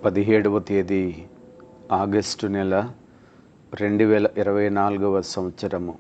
17వ తేదీ ఆగస్టు నెల 2024 సంవత్సరము.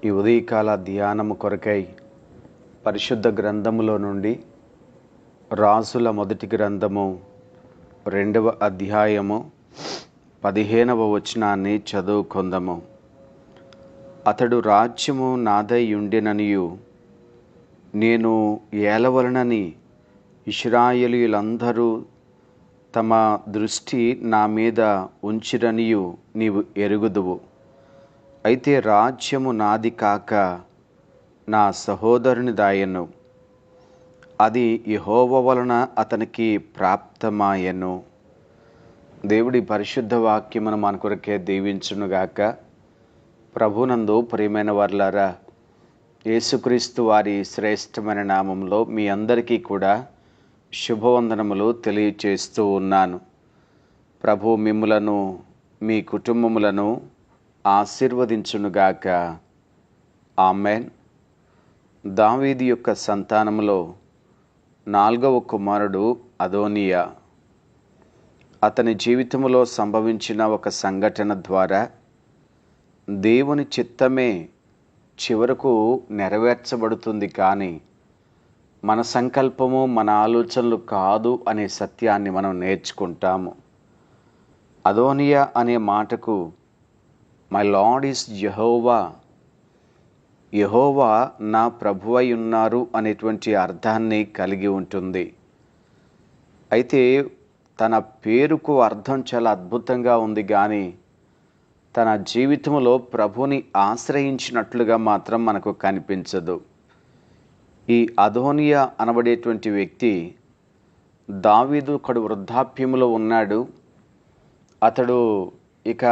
ఈ ఉదయకాల ధ్యానము కొరకై పరిశుద్ధ గ్రంథములో నుండి రాజుల మొదటి గ్రంథము 2వ అధ్యాయము 15వ వచనాన్ని చదువుకొందము. అతడు రాజ్యము నాదై ఉండెననియు నేను ఏలవలనని ఇశ్రాయేలీయులందరూ తమ దృష్టి నా మీద ఉంచిరనియు నీవు ఎరుగుదువు. అయితే రాజ్యము నాది కాక నా సహోదరునిదాయను, అది యెహోవా వలన అతనికి ప్రాప్తమాయెను. దేవుడి పరిశుద్ధ వాక్యమును మన కొరకే దీవించునుగాక. ప్రభునందు ప్రియమైన వారలారా, యేసుక్రీస్తు వారి శ్రేష్టమైన నామంలో మీ అందరికీ కూడా శుభవందనములు తెలియచేస్తూ ఉన్నాను. ప్రభు మిమ్ములను మీ కుటుంబములను ఆశీర్వదించునుగాక. ఆమెన్. దావీదు యొక్క సంతానములో 4వ కుమారుడు అదోనియా. అతని జీవితంలో సంభవించిన ఒక సంఘటన ద్వారా దేవుని చిత్తమే చివరకు నెరవేర్చబడుతుంది, కానీ మన సంకల్పము మన ఆలోచనలు కాదు అనే సత్యాన్ని మనం నేర్చుకుంటాము. అదోనియా అనే మాటకు మై లార్డ్ ఈజ్ యెహోవా, యెహోవా నా ప్రభువై ఉన్నారు అనేటువంటి అర్థాన్ని కలిగి ఉంటుంది. అయితే తన పేరుకు అర్థం చాలా అద్భుతంగా ఉంది, కానీ తన జీవితంలో ప్రభుని ఆశ్రయించినట్లుగా మాత్రం మనకు కనిపించదు. ఈ అదోనియా అనబడేటువంటి వ్యక్తి దావీదు కడు వృద్ధాప్యములో ఉన్నాడు. అతడు ఇక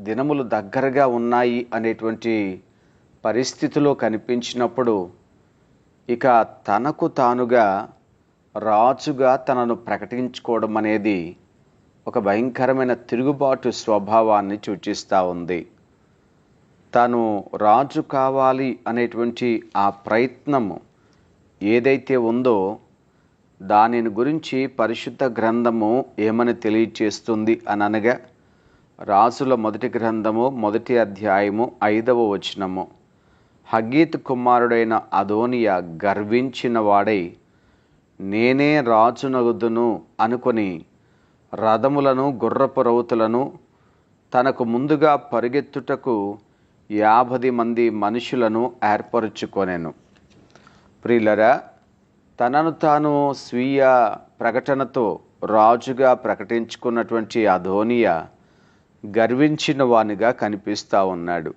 దినములు దగ్గరగా ఉన్నాయి అనేటువంటి పరిస్థితిలో కనిపించినప్పుడు ఇక తనకు తానుగా రాజుగా తనను ప్రకటించుకోవడం అనేది ఒక భయంకరమైన తిరుగుబాటు స్వభావాన్ని సూచిస్తూ ఉంది. తాను రాజు కావాలి అనేటువంటి ఆ ప్రయత్నము ఏదైతే ఉందో దానిని గురించి పరిశుద్ధ గ్రంథము ఏమని తెలియచేస్తుంది అనగా, రాజుల మొదటి గ్రంథము 1వ అధ్యాయము 5వ వచనము, హగ్గీతు కుమారుడైన అదోనియా గర్వించిన వాడై నేనే రాజునగుదును అనుకొని రథములను గుర్రపు రౌతులను తనకు ముందుగా పరిగెత్తుటకు 50 మంది మనుషులను ఏర్పరుచుకొనెను. ప్రియులరా, తనను తాను స్వీయ ప్రకటనతో రాజుగా ప్రకటించుకున్నటువంటి అదోనియా గర్వించిన వానిగా కనిపిస్తూ ఉన్నాడు.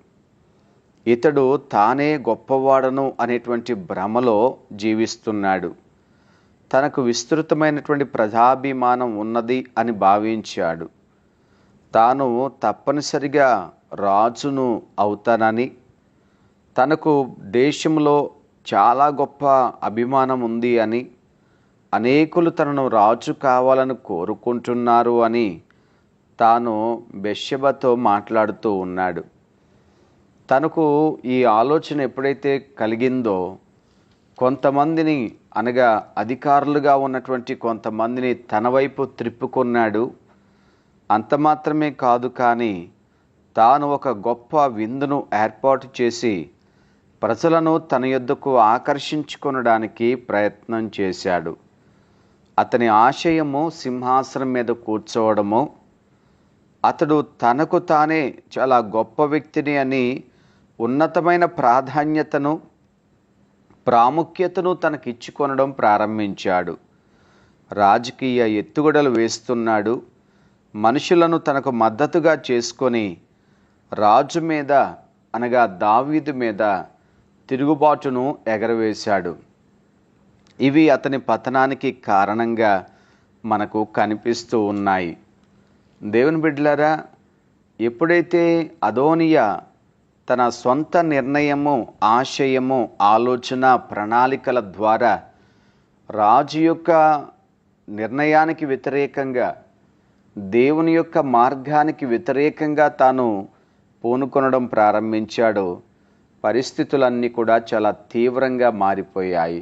ఇతడు తానే గొప్పవాడను అనేటువంటి భ్రమలో జీవిస్తున్నాడు. తనకు విస్తృతమైనటువంటి ప్రజాభిమానం ఉన్నది అని భావించాడు. తాను తప్పనిసరిగా రాజును అవుతానని, తనకు దేశంలో చాలా గొప్ప అభిమానం ఉంది అని, అనేకులు తనను రాజు కావాలని కోరుకుంటున్నారు అని తాను బెత్షెబతో మాట్లాడుతూ ఉన్నాడు. తనకు ఈ ఆలోచన ఎప్పుడైతే కలిగిందో కొంతమందిని, అనగా అధికారులుగా ఉన్నటువంటి కొంతమందిని తన వైపు త్రిప్పుకున్నాడు. అంత మాత్రమే కాదు, కానీ తాను ఒక గొప్ప విందును ఏర్పాటు చేసి ప్రజలను తన యొద్దకు ఆకర్షించుకొనడానికి ప్రయత్నం చేశాడు. అతని ఆశయము సింహాసనం మీద కూర్చోవడము, అతడు తనకు తానే చాలా గొప్ప వ్యక్తిని అని ఉన్నతమైన ప్రాముఖ్యతను తనకిచ్చుకొనడం ప్రారంభించాడు. రాజకీయ ఎత్తుగడలు వేస్తున్నాడు. మనుషులను తనకు మద్దతుగా చేసుకొని రాజు మీద, అనగా దావీదు మీద తిరుగుబాటును ఎగరవేశాడు. ఇవి అతని పతనానికి కారణంగా మనకు కనిపిస్తూ ఉన్నాయి. దేవుని బిడ్డలారా, ఎప్పుడైతే అదోనియా తన సొంత నిర్ణయము, ఆశయము, ఆలోచన, ప్రణాళికల ద్వారా రాజు యొక్క నిర్ణయానికి వ్యతిరేకంగా, దేవుని యొక్క మార్గానికి వ్యతిరేకంగా తాను పూనుకొనడం ప్రారంభించాడో పరిస్థితులన్నీ కూడా చాలా తీవ్రంగా మారిపోయాయి.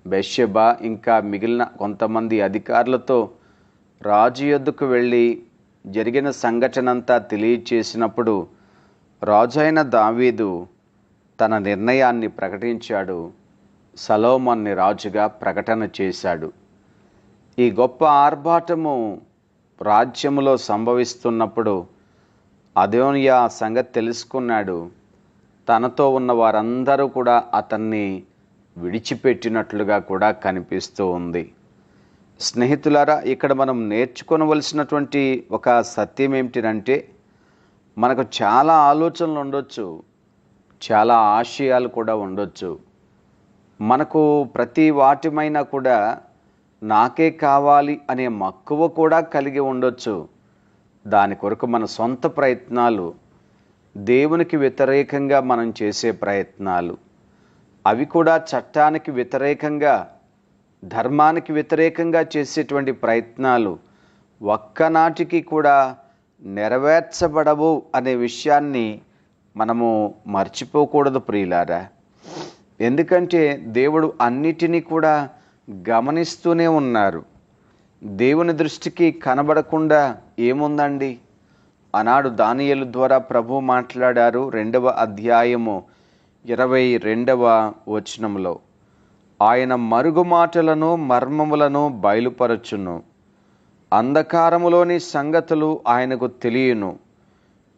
బెత్షెబ ఇంకా మిగిలిన కొంతమంది అధికారులతో రాజు యొద్దకు వెళ్ళి జరిగిన సంఘటనంతా తెలియచేసినప్పుడు రాజు అయిన దావీదు తన నిర్ణయాన్ని ప్రకటించాడు. సొలొమోన్ని రాజుగా ప్రకటన చేశాడు. ఈ గొప్ప ఆర్భాటము రాజ్యములో సంభవిస్తున్నప్పుడు అదోనియా సంగతి తెలుసుకున్నాడు. తనతో ఉన్న వారందరూ కూడా అతన్ని విడిచిపెట్టినట్లుగా కూడా కనిపిస్తూ ఉంది. స్నేహితులారా, ఇక్కడ మనం నేర్చుకోవలసినటువంటి ఒక సత్యం ఏమిటంటే, మనకు చాలా ఆలోచనలు ఉండొచ్చు, చాలా ఆశయాలు కూడా ఉండొచ్చు. మనకు ప్రతి వాటిమైనా కూడా నాకే కావాలి అనే మక్కువ కూడా కలిగి ఉండొచ్చు. దాని కొరకు మన సొంత ప్రయత్నాలు, దేవునికి వ్యతిరేకంగా మనం చేసే ప్రయత్నాలు, అవి కూడా చట్టానికి వ్యతిరేకంగా, ధర్మానికి వ్యతిరేకంగా చేసేటువంటి ప్రయత్నాలు ఒక్కనాటికి కూడా నెరవేర్చబడవు అనే విషయాన్ని మనము మర్చిపోకూడదు ప్రియులారా. ఎందుకంటే దేవుడు అన్నిటినీ కూడా గమనిస్తూనే ఉన్నారు. దేవుని దృష్టికి కనబడకుండా ఏముందండి? ఆనాడు దానియేలు ద్వారా ప్రభు మాట్లాడారు. 2వ అధ్యాయము 22వ వచనంలో, ఆయన మరుగు మాటలను మర్మములను బయలుపరచును, అంధకారములోని సంగతులు ఆయనకు తెలియను,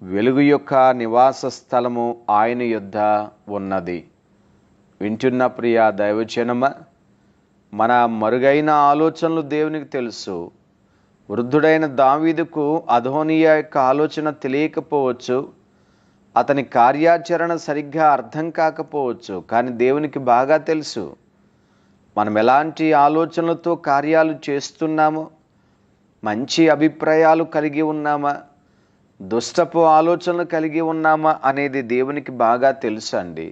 వెలుగు యొక్క నివాస స్థలము ఆయన యొద్ద ఉన్నది. వింటున్న ప్రియ దైవజనమ, మన మరుగైన ఆలోచనలు దేవునికి తెలుసు. వృద్ధుడైన దావీదుకు అదోనియా యొక్క ఆలోచన తెలియకపోవచ్చు, అతని కార్యాచరణ సరిగ్గా అర్థం కాకపోవచ్చు, కానీ దేవునికి బాగా తెలుసు మనం ఎలాంటి ఆలోచనలతో కార్యాలు చేస్తున్నామో, మంచి అభిప్రాయాలు కలిగి ఉన్నామా, దుష్టపు ఆలోచనలు కలిగి ఉన్నామా అనేది దేవునికి బాగా తెలుసు అండి.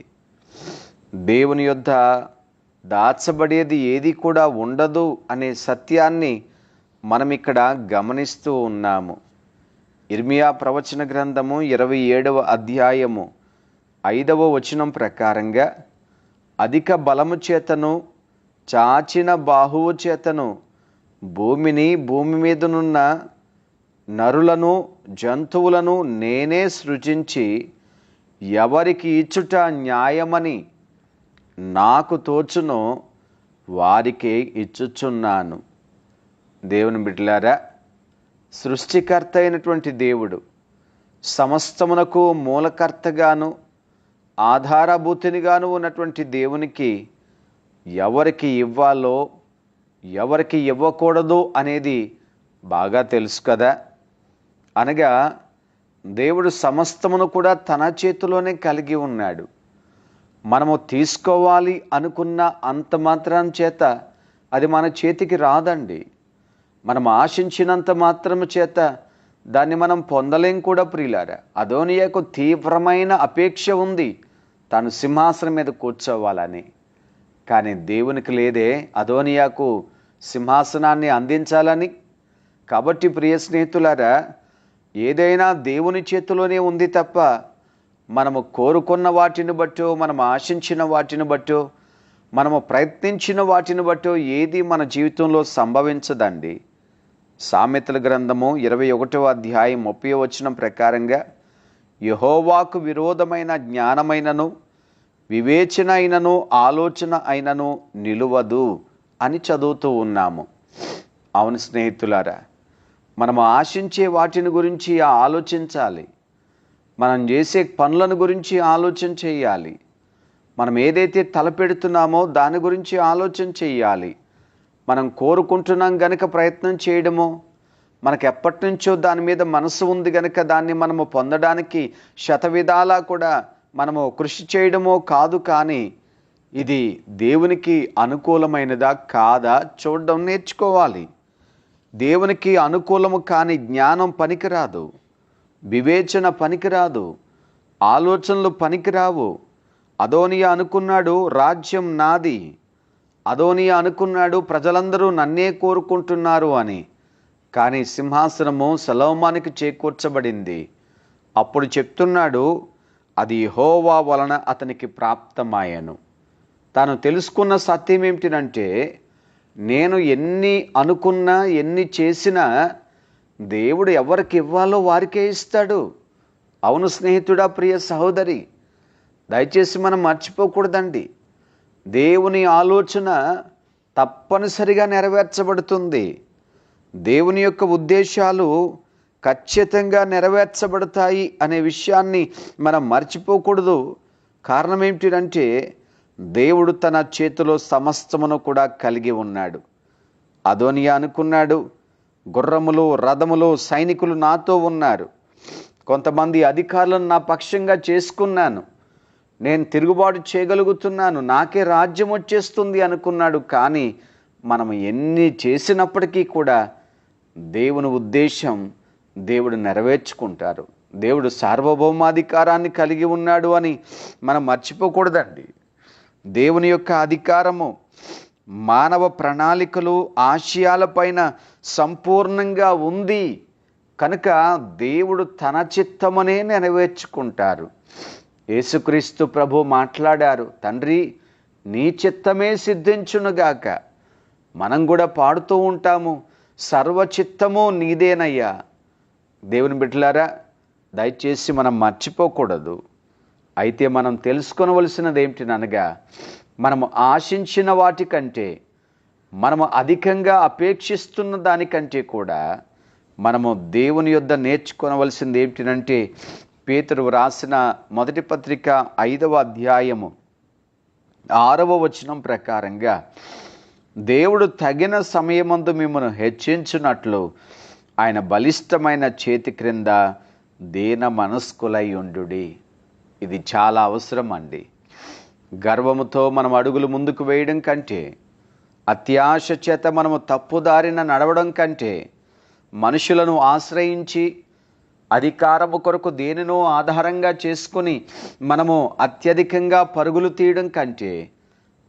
దేవుని యొద్ద దాచబడేది ఏది కూడా ఉండదు అనే సత్యాన్ని మనం ఇక్కడ గమనిస్తూ ఉన్నాము. ఇర్మియా ప్రవచన గ్రంథము 27వ అధ్యాయము 5వ వచనం ప్రకారంగా, అధిక బలము చేతను చాచిన బాహువు చేతను భూమిని, భూమి మీదనున్న నరులను, జంతువులను నేనే సృజించి ఎవరికి ఇచ్చుట న్యాయమని నాకు తోచునో వారికే ఇచ్చుచున్నాను. దేవుని బిడ్డలారా, సృష్టికర్త అయినటువంటి దేవుడు, సమస్తమునకు మూలకర్తగాను ఆధారభూతినిగాను ఉన్నటువంటి దేవునికి ఎవరికి ఇవ్వాలో ఎవరికి ఇవ్వకూడదు అనేది బాగా తెలుసు కదా. అనగా దేవుడు సమస్తమును కూడా తన చేతిలోనే కలిగి ఉన్నాడు. మనము తీసుకోవాలి అనుకున్న అంత మాత్రం చేత అది మన చేతికి రాదండి. మనం ఆశించినంత మాత్రము చేత దాన్ని మనం పొందలేం కూడా ప్రియులారా. అదోనియాకు తీవ్రమైన అపేక్ష ఉంది తాను సింహాసనం మీద కూర్చోవాలని, కానీ దేవునికి లేదే అదోనియాకు సింహాసనాన్ని అందించాలని. కాబట్టి ప్రియ స్నేహితులారా, ఏదైనా దేవుని చేతిలోనే ఉంది తప్ప మనము కోరుకున్న వాటిని బట్టో, మనం ఆశించిన వాటిని బట్టో, మనము ప్రయత్నించిన వాటిని బట్టో ఏది మన జీవితంలో సంభవించదండి. సామెతల గ్రంథము 21వ అధ్యాయం 30వ వచనం ప్రకారంగా, యెహోవాకు విరోధమైన జ్ఞానమైనను వివేచన అయినను ఆలోచన అయినను నిలువదు అని చదువుతూ ఉన్నాము. అవును స్నేహితులారా, మనము ఆశించే వాటిని గురించి ఆలోచించాలి. మనం చేసే పనులను గురించి ఆలోచన చేయాలి. మనం ఏదైతే తలపెడుతున్నామో దాని గురించి ఆలోచన చేయాలి. మనం కోరుకుంటున్నాం గనుక ప్రయత్నం చేయడమో, మనకు ఎప్పటి నుంచో దాని మీద మనసు ఉంది గనుక దాన్ని మనము పొందడానికి శతవిధాలా కూడా మనము కృషి చేయడమో కాదు. కానీ ఇది దేవునికి అనుకూలమైనదా కాదా చూడడం నేర్చుకోవాలి. దేవునికి అనుకూలము కాని జ్ఞానం పనికిరాదు, వివేచన పనికిరాదు, ఆలోచనలు పనికిరావు. అదోనియా అనుకున్నాడు రాజ్యం నాది, అదోనియా అనుకున్నాడు ప్రజలందరూ నన్నే కోరుకుంటున్నారు అని. కానీ సింహాసనము సొలొమోనుకి చేకూర్చబడింది. అప్పుడు చెప్తున్నాడు, అది యెహోవా వలన అతనికి ప్రాప్తమాయెను. తాను తెలుసుకున్న సత్యం ఏమిటంటే, నేను ఎన్ని అనుకున్నా ఎన్ని చేసినా దేవుడు ఎవరికి ఇవ్వాలో వారికే ఇస్తాడు. అవును స్నేహితుడా, ప్రియ సహోదరి, దయచేసి మనం మర్చిపోకూడదండి. దేవుని ఆలోచన తప్పనిసరిగా నెరవేర్చబడుతుంది. దేవుని యొక్క ఉద్దేశాలు ఖచ్చితంగా నెరవేర్చబడతాయి అనే విషయాన్ని మనం మర్చిపోకూడదు. కారణం ఏమిటంటే దేవుడు తన చేతిలో సమస్తమును కూడా కలిగి ఉన్నాడు. అదోనియా అనుకున్నాడు, గుర్రములు, రథములు, సైనికులు నాతో ఉన్నారు, కొంతమంది అధికారులను నా పక్షంగా చేసుకున్నాను, నేను తిరుగుబాటు చేయగలుగుతున్నాను, నాకే రాజ్యం వచ్చేస్తుంది అనుకున్నాడు. కానీ మనం ఎన్ని చేసినప్పటికీ కూడా దేవుని ఉద్దేశం దేవుడు నెరవేర్చుకుంటారు. దేవుడు సార్వభౌమాధికారాన్ని కలిగి ఉన్నాడు అని మనం మర్చిపోకూడదండి. దేవుని యొక్క అధికారము మానవ ప్రణాళికలు, ఆశయాలపైన సంపూర్ణంగా ఉంది కనుక దేవుడు తన చిత్తమునే నెరవేర్చుకుంటారు. యేసుక్రీస్తు ప్రభు మాట్లాడారు, తండ్రి నీ చిత్తమే సిద్ధించునుగాక. మనం కూడా పాడుతూ ఉంటాము, సర్వచిత్తము నీదేనయ్యా. దేవుని బిడ్డలారా, దయచేసి మనం మర్చిపోకూడదు. అయితే మనం తెలుసుకొనవలసినది ఏమిటనగా, మనము ఆశించిన వాటికంటే, మనము అధికంగా అపేక్షిస్తున్న దానికంటే కూడా మనము దేవుని యొద్ద నేర్చుకొనవలసింది ఏమిటంటే, పేతురు రాసిన మొదటి పత్రిక 5వ అధ్యాయము 6వ వచనం ప్రకారంగా, దేవుడు తగిన సమయమందు మిమ్మల్ని హెచ్చించున్నట్లు ఆయన బలిష్టమైన చేతి క్రింద దీన మనస్కులై ఉండుడి. ఇది చాలా అవసరం అండి. గర్వముతో మనం అడుగులు ముందుకు వేయడం కంటే, అత్యాశ చేత మనము తప్పుదారిన నడవడం కంటే, మనుషులను ఆశ్రయించి అధికారము కొరకు దేనినో ఆధారంగా చేసుకుని మనము అత్యధికంగా పరుగులు తీయడం కంటే,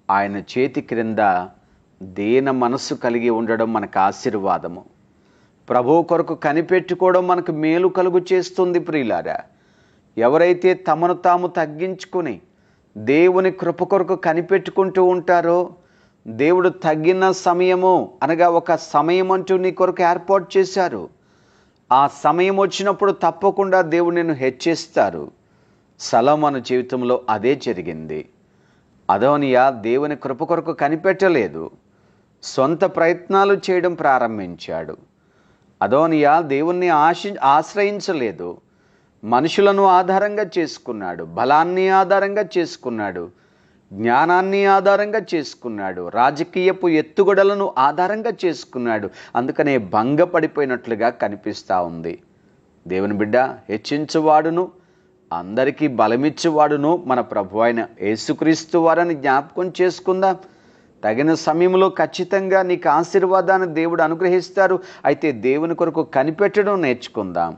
ఆయన చేతి క్రింద దీన మనస్సు కలిగి ఉండడం మనకు ఆశీర్వాదము. ప్రభువు కొరకు కనిపెట్టుకోవడం మనకు మేలు కలుగు చేస్తుంది. ప్రియులారా, ఎవరైతే తమను తాము తగ్గించుకుని దేవుని కృప కొరకు కనిపెట్టుకుంటూ ఉంటారో, దేవుడు తగిన సమయము అనగా ఒక సమయం అంటూ నీ కొరకు ఏర్పాటు చేశారు. ఆ సమయం వచ్చినప్పుడు తప్పకుండా దేవుడు నిన్ను హెచ్చిస్తారు. సొలొమోను జీవితంలో అదే జరిగింది. అదోనియా దేవుని కృప కొరకు కనిపెట్టలేదు, సొంత ప్రయత్నాలు చేయడం ప్రారంభించాడు. అదోనియా దేవుణ్ణి ఆశ్రయించలేదు, మనుషులను ఆధారంగా చేసుకున్నాడు, బలాన్ని ఆధారంగా చేసుకున్నాడు, జ్ఞానాన్ని ఆధారంగా చేసుకున్నాడు, రాజకీయపు ఎత్తుగడలను ఆధారంగా చేసుకున్నాడు. అందుకనే భంగపడిపోయినట్లుగా కనిపిస్తూ ఉంది. దేవుని బిడ్డ, హెచ్చించువాడును అందరికీ బలమిచ్చువాడును మన ప్రభు అయిన యేసుక్రీస్తు వారని జ్ఞాపకం చేసుకుందాం. తగిన సమయంలో ఖచ్చితంగా నీకు ఆశీర్వాదాన్ని దేవుడు అనుగ్రహిస్తారు. అయితే దేవుని కొరకు కనిపెట్టడం నేర్చుకుందాం.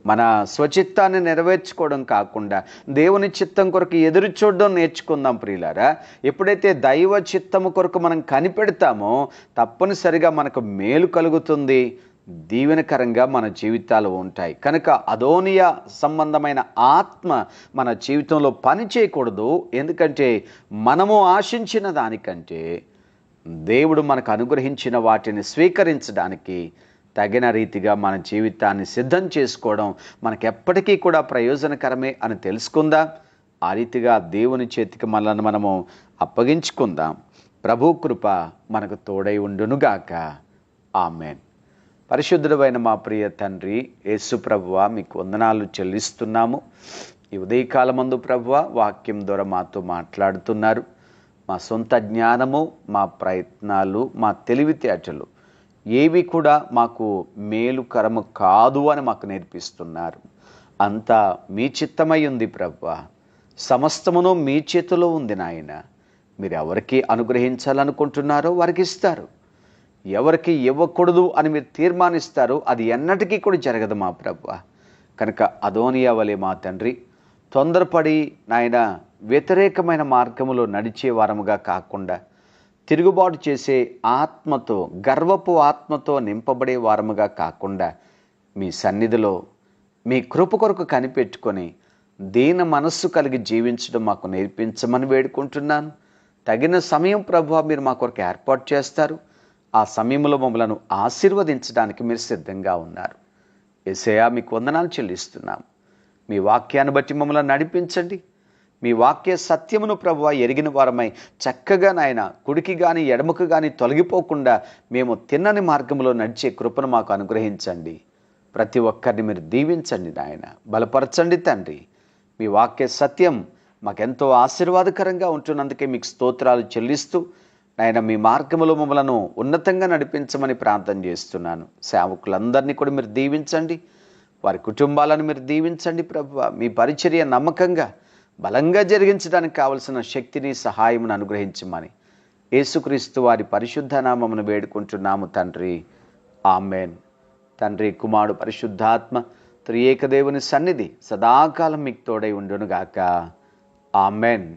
మన స్వచిత్తాన్ని నెరవేర్చుకోవడం కాకుండా దేవుని చిత్తం కొరకు ఎదురు చూడడం నేర్చుకుందాం. ప్రియులారా, ఎప్పుడైతే దైవ చిత్తము కొరకు మనం కనిపెడతామో తప్పనిసరిగా మనకు మేలు కలుగుతుంది, దీవెనకరంగా మన జీవితాలు ఉంటాయి. కనుక అదోనియా సంబంధమైన ఆత్మ మన జీవితంలో పని చేయకూడదు. ఎందుకంటే మనము ఆశించిన దానికంటే దేవుడు మనకు అనుగ్రహించిన వాటిని స్వీకరించడానికి తగిన రీతిగా మన జీవితాన్ని సిద్ధం చేసుకోవడం మనకు ఎప్పటికీ కూడా ప్రయోజనకరమే అని తెలుసుకుందాం. ఆ రీతిగా దేవుని చేతికి మనల్ని మనము అప్పగించుకుందాం. ప్రభు కృప మనకు తోడై ఉండునుగాక. ఆమేన్. పరిశుద్ధుడైన మా ప్రియ తండ్రి యేసు ప్రభువా, మీకు వందనాలు చెల్లిస్తున్నాము. ఈ ఉదయకాలమందు ప్రభువా, వాక్యం ద్వారా మాతో మాట్లాడుతున్నారు. మా సొంత జ్ఞానము, మా ప్రయత్నాలు, మా తెలివితేటలు ఏవి కూడా మాకు మేలుకరము కాదు అని మాకు నేర్పిస్తున్నారు. అంతా మీ చిత్తమై ఉంది ప్రభువా. సమస్తమును మీ చేతిలో ఉంది నాయన. మీరు ఎవరికి అనుగ్రహించాలనుకుంటున్నారో వారికి ఇస్తారు, ఎవరికి ఇవ్వకూడదు అని మీరు తీర్మానిస్తారు, అది ఎన్నటికీ కూడా జరగదు మా ప్రభువా. కనుక అదోనియా వలె మా తండ్రి తొందరపడి నాయన వ్యతిరేకమైన మార్గములో నడిచే వారముగా కాకుండా, తిరుగుబాటు చేసే ఆత్మతో, గర్వపు ఆత్మతో నింపబడే వారముగా కాకుండా, మీ సన్నిధిలో మీ కృప కొరకు కనిపెట్టుకొని దీన మనస్సు కలిగి జీవించడం మాకు నేర్పించమని వేడుకుంటున్నాను. తగిన సమయం ప్రభువా మీరు మా కొరకు ఏర్పాటు చేస్తారు. ఆ సమయంలో మమ్మలను ఆశీర్వదించడానికి మీరు సిద్ధంగా ఉన్నారు. యేసయ్యా మీకు వందనాలు చెల్లిస్తున్నాం. మీ వాక్యాన్ని బట్టి మమ్మల్ని నడిపించండి. మీ వాక్య సత్యమును ప్రభువా ఎరిగిన వారమై చక్కగా నాయన కుడికి కానీ ఎడమకు కానీ తొలగిపోకుండా మేము తిన్నని మార్గంలో నడిచే కృపను మాకు అనుగ్రహించండి. ప్రతి ఒక్కరిని మీరు దీవించండి నాయన, బలపరచండి తండ్రి. మీ వాక్య సత్యం మాకెంతో ఆశీర్వాదకరంగా ఉంటున్నందుకే మీకు స్తోత్రాలు చెల్లిస్తూ నాయన మీ మార్గములో మమ్మలను ఉన్నతంగా నడిపించమని ప్రార్థన చేస్తున్నాను. సేవకులందరినీ కూడా మీరు దీవించండి, వారి కుటుంబాలను మీరు దీవించండి ప్రభువా. మీ పరిచర్య నమ్మకంగా బలంగా జరిగించడానికి కావలసిన శక్తిని సహాయమును అనుగ్రహించమని యేసుక్రీస్తు వారి పరిశుద్ధ నామమును వేడుకుంటున్నాము తండ్రి. ఆమెన్. తండ్రి, కుమారుడు, పరిశుద్ధాత్మ త్రియేక దేవుని సన్నిధి సదాకాలం మీకు తోడై ఉండునుగాక. ఆమెన్.